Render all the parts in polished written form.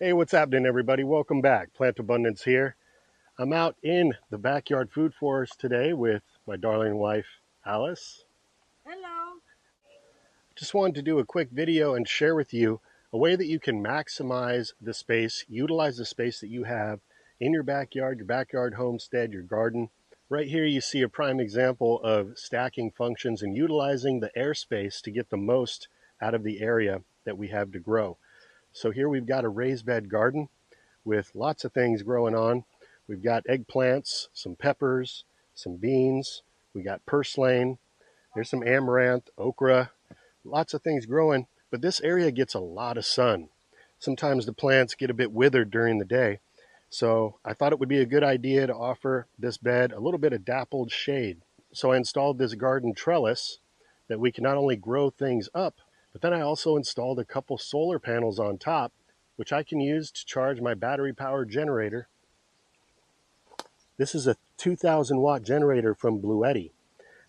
Hey, what's happening, everybody? Welcome back. Plant Abundance here. I'm out in the backyard food forest today with my darling wife, Alice. Hello. Just wanted to do a quick video and share with you a way that you can maximize the space, utilize the space that you have in your backyard homestead, your garden. Right here, you see a prime example of stacking functions and utilizing the airspace to get the most out of the area that we have to grow. So here we've got a raised bed garden with lots of things growing on. We've got eggplants, some peppers, some beans. We got purslane. There's some amaranth, okra, lots of things growing. But this area gets a lot of sun. Sometimes the plants get a bit withered during the day. So I thought it would be a good idea to offer this bed a little bit of dappled shade. So I installed this garden trellis that we can not only grow things up, but then I also installed a couple solar panels on top, which I can use to charge my battery powered generator. This is a 2000 watt generator from Bluetti,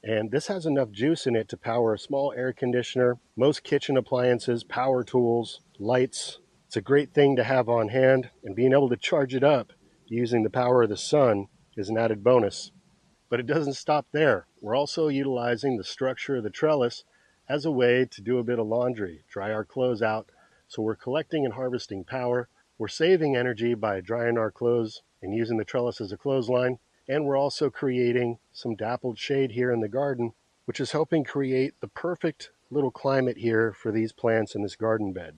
and this has enough juice in it to power a small air conditioner, most kitchen appliances, power tools, lights. It's a great thing to have on hand, and being able to charge it up using the power of the sun is an added bonus. But it doesn't stop there. We're also utilizing the structure of the trellis as a way to do a bit of laundry, dry our clothes out. So we're collecting and harvesting power. We're saving energy by drying our clothes and using the trellis as a clothesline. And we're also creating some dappled shade here in the garden, which is helping create the perfect little climate here for these plants in this garden bed.